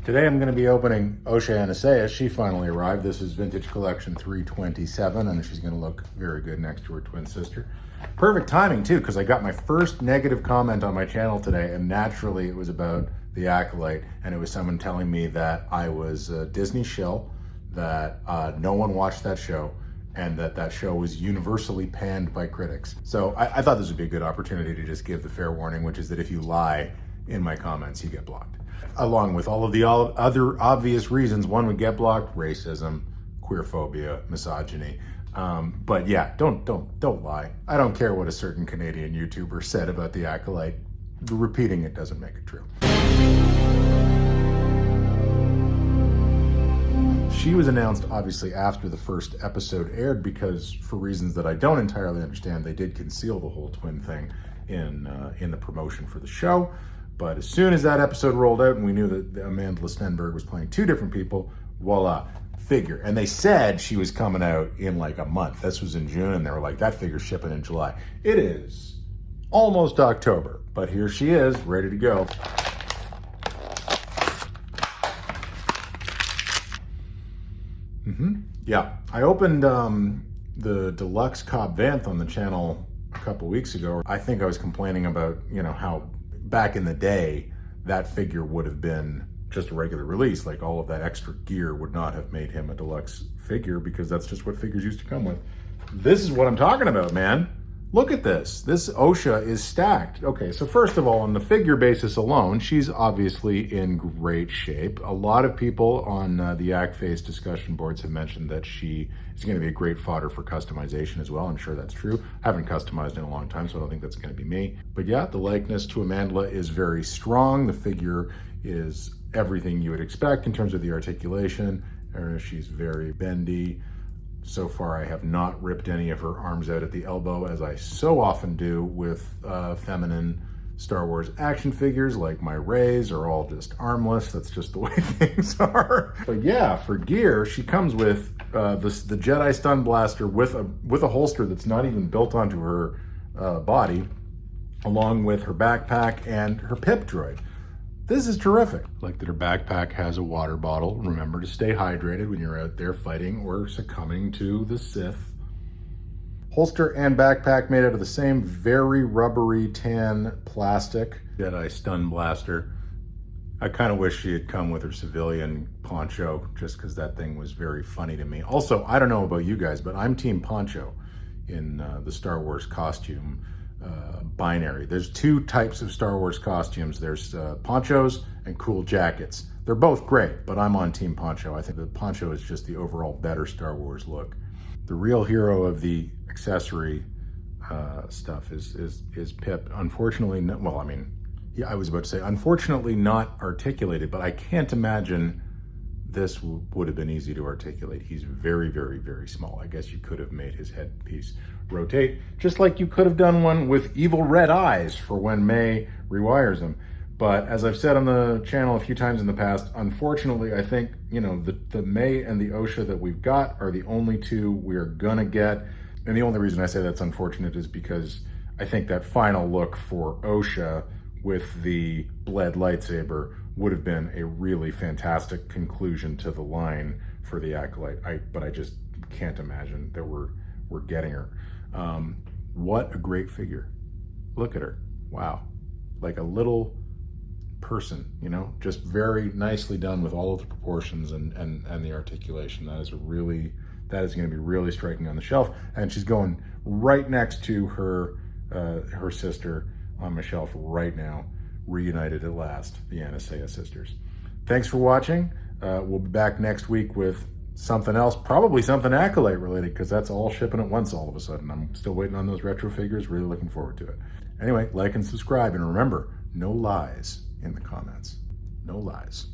Today I'm going to be opening OSHA ANISEYA. She finally arrived. This is Vintage Collection 327, and she's going to look very good next to her twin sister. Perfect timing, too, because I got my first negative comment on my channel today, and naturally it was about the Acolyte, and it was someone telling me that I was a Disney shill, that no one watched that show, and that show was universally panned by critics. So I thought this would be a good opportunity to just give the fair warning, which is that if you lie in my comments, you get blocked. Along with all of the other obvious reasons one would get blocked: racism, queerphobia, misogyny. But yeah, don't lie. I don't care what a certain Canadian YouTuber said about the Acolyte. Repeating it doesn't make it true. She was announced obviously after the first episode aired because, for reasons that I don't entirely understand, they did conceal the whole twin thing in the promotion for the show. But as soon as that episode rolled out and we knew that Amanda Stenberg was playing two different people, voila, figure. And they said she was coming out in like a month. This was in June, and they were like, that figure's shipping in July. It is almost October, but here she is, ready to go. Yeah, I opened the Deluxe Cobb Vanth on the channel a couple weeks ago. I think I was complaining about, how back in the day, that figure would have been just a regular release. Like, all of that extra gear would not have made him a deluxe figure, because that's just what figures used to come with. This is what I'm talking about, man. Look at this. This OSHA is stacked. Okay, so first of all, on the figure basis alone, she's obviously in great shape. A lot of people on the ACFACE discussion boards have mentioned that she is going to be a great fodder for customization as well. I'm sure that's true. I haven't customized in a long time, so I don't think that's going to be me. But yeah, the likeness to Amanda is very strong. The figure is everything you would expect in terms of the articulation. She's very bendy. So far, I have not ripped any of her arms out at the elbow, as I so often do with feminine Star Wars action figures, like my Reys are all just armless. That's just the way things are. But yeah, for gear, she comes with the Jedi Stun Blaster with a holster that's not even built onto her body, along with her backpack and her pip droid. This is terrific. Like that her backpack has a water bottle. Remember to stay hydrated when you're out there fighting or succumbing to the Sith. Holster and backpack made out of the same very rubbery tan plastic Jedi Stun Blaster. I kind of wish she had come with her civilian poncho, just because that thing was very funny to me. Also, I don't know about you guys, but I'm team poncho in the Star Wars costume binary. There's two types of Star Wars costumes. There's ponchos and cool jackets. They're both great, but I'm on team poncho. I think the poncho is just the overall better Star Wars look. The real hero of the accessory stuff is Pip. Unfortunately, I was about to say unfortunately not articulated, but I can't imagine this would have been easy to articulate. He's very, very, very small. I guess you could have made his headpiece rotate, just like you could have done one with evil red eyes for when May rewires him. But as I've said on the channel a few times in the past, unfortunately, I think, the May and the OSHA that we've got are the only two we're gonna get. And the only reason I say that's unfortunate is because I think that final look for OSHA with the bled lightsaber would have been a really fantastic conclusion to the line for the Acolyte. But I just can't imagine that we're getting her. What a great figure. Look at her. Wow. Like a little person, just very nicely done with all of the proportions and the articulation. That is going to be really striking on the shelf. And she's going right next to her sister on my shelf right now. Reunited at last, the ANISEYA sisters. Thanks for watching. We'll be back next week with something else, probably something Acolyte related, because that's all shipping at once all of a sudden. I'm still waiting on those retro figures, really looking forward to it. Anyway, like and subscribe, and remember, no lies in the comments. No lies.